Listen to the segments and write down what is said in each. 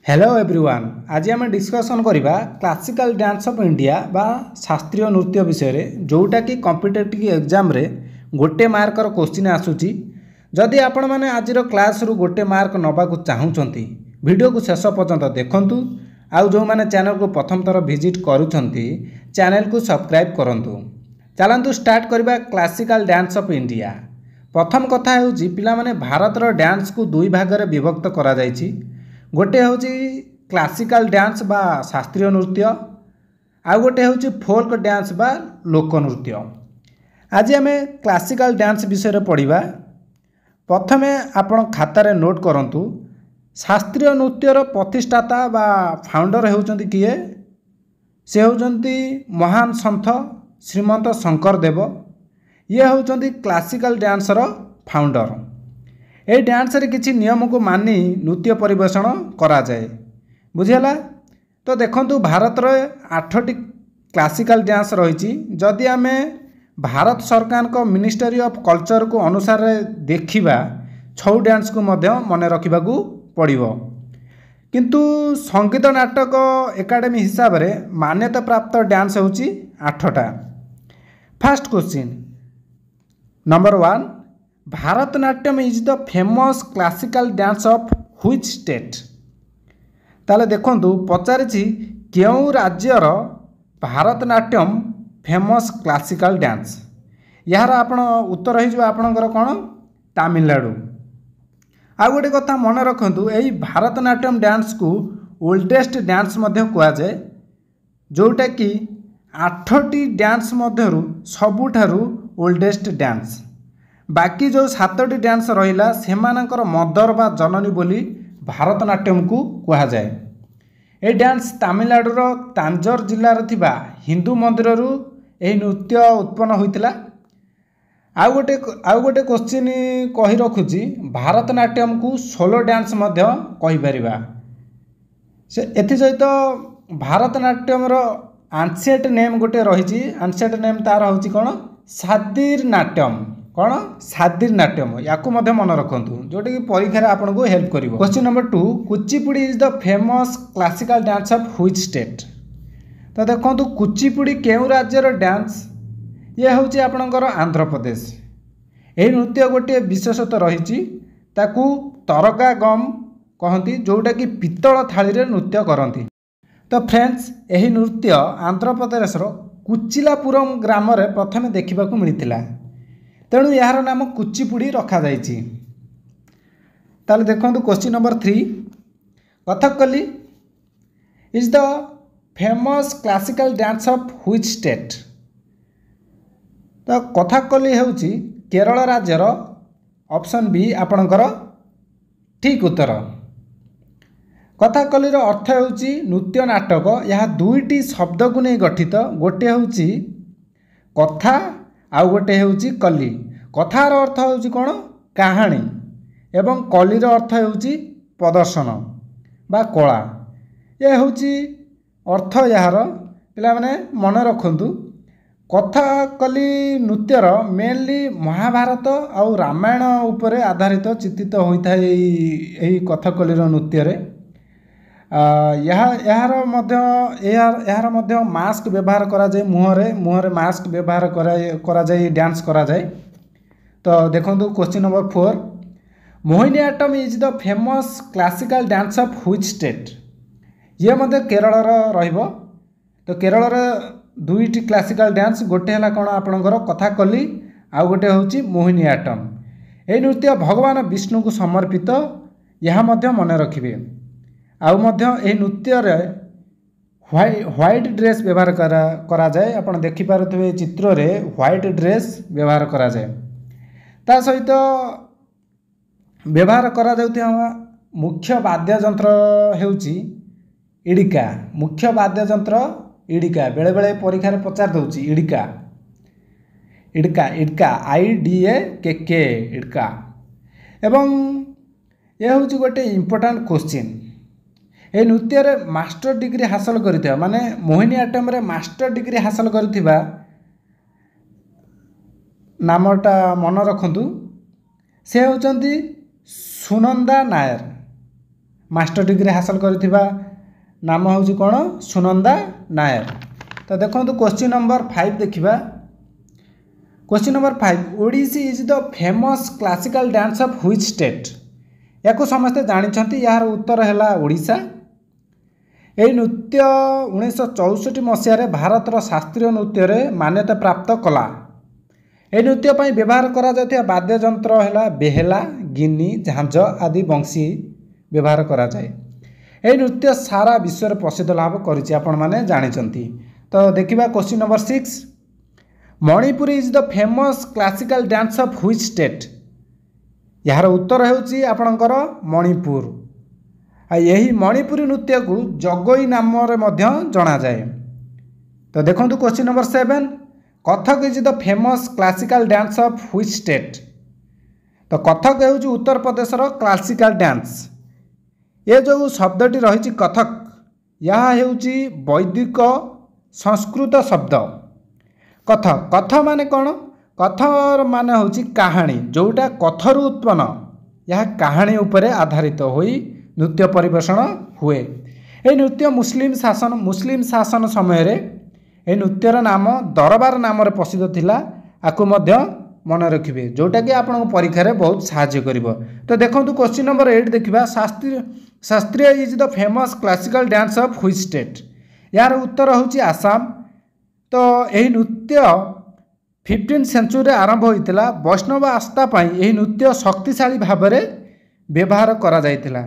Hello everyone आज आम discussion करवा क्लासिकल डांस ऑफ इंडिया बा शास्त्रीय नृत्य विषय जोटा कि कॉम्पिटिटिव एग्जाम रे गोटे मार्कर क्वेश्चन आसूची जदि आपण माने आज क्लास रु गोटे मार्क नबा को चाहूचंती वीडियो को शेष पर्यंत देखंतु आउ जो माने चैनल को प्रथम थर विजिट करूछंती चैनल को सब्सक्राइब करंतु। चलंतु स्टार्ट करबा क्लासिकल डांस ऑफ इंडिया। प्रथम कथा हेउची पिला माने भारत रो डांस को दुई भाग रे विभक्त करा जायछि। गोटे हूँ क्लासिकल डांस बा शास्त्रीय नृत्य आउ गोटे हूँ फोल्क डांस बा लोक नृत्य। आज आम क्लासिकल डांस विषय पढ़ा। प्रथमे आपण खातार नोट करंतु शास्त्रीय नृत्यर प्रतिष्ठाता बा फाउंडर होउचंती किए से होउचंती महान सन्थ श्रीमंत शंकर देव। ये होउचंती क्लासिकल डांसर फाउंडर। ए डांस रे किछि नियम को मानी नृत्य परिवेषण करा जाए बुझिला। तो देखंतु भारत रे 8टी क्लासिकल डांस रही। जदि आमे भारत सरकार को मिनिस्ट्री ऑफ कल्चर को अनुसार देखिबा 6 डांस को मध्य मन रखा पड़िबो। किंतु संगीत नाटक एकाडेमी हिसाब रे मान्यता प्राप्त डांस होची 8टा। First question number 1 Bharatanatyam is the famous classical dance of which state. ताले देखंतु पचारिछि केउ राज्यर भारतनाट्यम फेमस क्लासिकल डांस। यार आपण उत्तर हो आपणकर कौन तमिलनाडु। आ गोटे कथा मन रखंतु एई भारतनाट्यम डांस को ओल्डेस्ट डांस मध्य कहा जाए जोटा कि 8टी डांस मध्यरु सबुठारु ओल्डेस्ट डांस। बाकी जो 7टी डांस रहिला सेमानकर मदर बा जननी बोली भारतनाट्यम को कहा जाए। ए डांस तमिलनाडुर तांजोर जिल्ला रे थिबा हिंदू मंदिर रु एही नृत्य उत्पन्न होइतिला। आउ गोटे क्वेश्चन कहि रखुची भारतनाट्यम को सोलो डांस मध्य कहि परिबा। से एथि सहित भारतनाट्यम रो एंशिएंट नेम गोटे रहिची। एंशिएंट नेम तार होची कोन सादीर नाट्यम। कौन सादीर नाट्यम या मन रखु जोटा कि परीक्षा आपन को हेल्प करिवो। Question number 2 Kuchipudi is the famous classical dance of which state. तो देखो कुचिपुड़ी केउ राज्यर डांस ये हूँ आपणकर आंध्र प्रदेश। यही नृत्य गोटे विशेषता रही ताकू तरका गम कहती जोटा कि पित्तल थाली रे नृत्य करती। तो फ्रेंड्स यही नृत्य आंध्र प्रदेशर कुचिलापुरम ग्राम रे प्रथमे देखा मिलता तेणु यार नाम कुचिपुड़ी रखा जाइछि। ताले देखंतु question number 3 Kathakali is the famous classical dance of which state. तो कथकली हेउछि केरल राज्यर ऑप्शन बी आपणकर ठीक उत्तर। कथकलीर अर्थ हेउछि नृत्य नाटक। यह 2टी शब्द को नहीं गठित। गोटे हेउछि कथा आउ गोटे हेउछि कली। कथार अर्थ हेउछि कोन कहानी एवं कलीर अर्थ हेउछि प्रदर्शन बा कला। ये हेउछि अर्थ यार पिला माने मन रखंतु। कथकली नृत्यर मेनली महाभारत आउ रामायण उपरे आधारित चित्रित होता है यही कथकलीर नृत्य रे। यार मध्य मास्क व्यवहार करा जाए मुहरे मास्क व्यवहार करा जाए डांस करा जाए। तो देखो question number 4 Mohiniyattam is the famous classical dance of which state. ये मध्य केरल रहिबो। तो केरल 2टी क्लासिकल डांस गोटे है कौन आपणकर कथकली आउ गोटे हूँ मोहिनीअट्टम। यह नृत्य भगवान विष्णु को समर्पित यह मध्य मन रखिए। आउ मध्य एही नृत्य रे व्हाइट ड्रेस व्यवहार करा जाए। आपण देखि पारुथिबे चित्र रे व्हाइट ड्रेस व्यवहार करा जाए। ता सहित व्यवहार करा जाउथिबा मुख्य वाद्य यंत्र हेउची इडिका। मुख्य वाद्य यंत्र इडिका। बेले बेले परीक्षा रे पचार दउची इडिका इडिका इडिका IDAKK इडिका। एवं यह हूँ गोटे इम्पोर्टेंट क्वेश्चन। ए नृत्य रे मास्टर डिग्री हासिल करथिबा माने मोहिनीअट्टम रे मास्टर डिग्री हासिल करथिबा नामटा मन रखंतु। से होचंती सुनंदा नायर। मास्टर डिग्री हासिल करथिबा नाम होउची कोन सुनंदा नायर। तो देखो क्वेश्चन नंबर 5 देखिबा। Question number 5 Odissi is the famous classical dance of which state. याको समस्ते जानिछंती यार उत्तर हैला ओडिशा। यही नृत्य 1964 मसीह भारतर शास्त्रीय नृत्य रे मान्यता प्राप्त कला। यह नृत्य पर व्यवहार करा जायतिया वाद्ययंत्र है बेहेला गिनी झांझ आदि बंशी व्यवहार करा जाए। यह नृत्य सारा विश्व में प्रसिद्ध लाभ करिछि आपण माने जानिछंती। तो देखिबा question number 6 Manipur is the famous classical dance of which state. यार उत्तर हेउछि आपणकर मणिपुर। यही मणिपुरी नृत्य को जगोई नाम रे मध्य जना जाए। तो देखंतु question number 7 Kathak is the famous classical dance of which state. तो कथक हेउछि उत्तर प्रदेश रो क्लासिकल डांस। ये जो शब्दटी रही कथक यह हेउछि वैदिक संस्कृत शब्द। कथ कथ माने कौन कथर माने होछि कहानी जोटा कथरु उत्पन्न यह कहानी उपरे आधारित होई नृत्य परिवेषण हुए। ये नृत्य मुस्लिम शासन समय रे ए नृत्यर नाम दरबार नाम प्रसिद्ध थिला। आकु मध्य मन रखिबे जोटा कि आपन परीक्षा रे बहुत सहाय्य करिवो। तो देखंतु क्वेश्चन नंबर 8 देखिबा शास्त्रीय is the famous classical dance of which state. यार उत्तर होछि आसाम। तो यही नृत्य 15 सेंचुरी आरंभ होइतिला। वैष्णव आस्था पई यही नृत्य शक्तिशाली भाव में व्यवहार करा जाइतिला।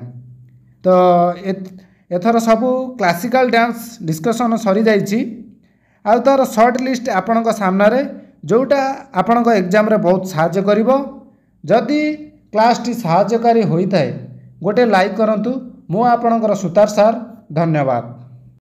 तो एथर सबू क्लासिकल डांस डिस्कसन सरी जाइछि। आ तार शॉर्ट लिस्ट आपणक सामने जोटा आपणक एग्जाम रे बहुत सहाय्य करिवो। जदि क्लास टी सहाय्यकारी होइथाय गोटे लाइक करंतु। मु आपणकर सुतार सार धन्यवाद।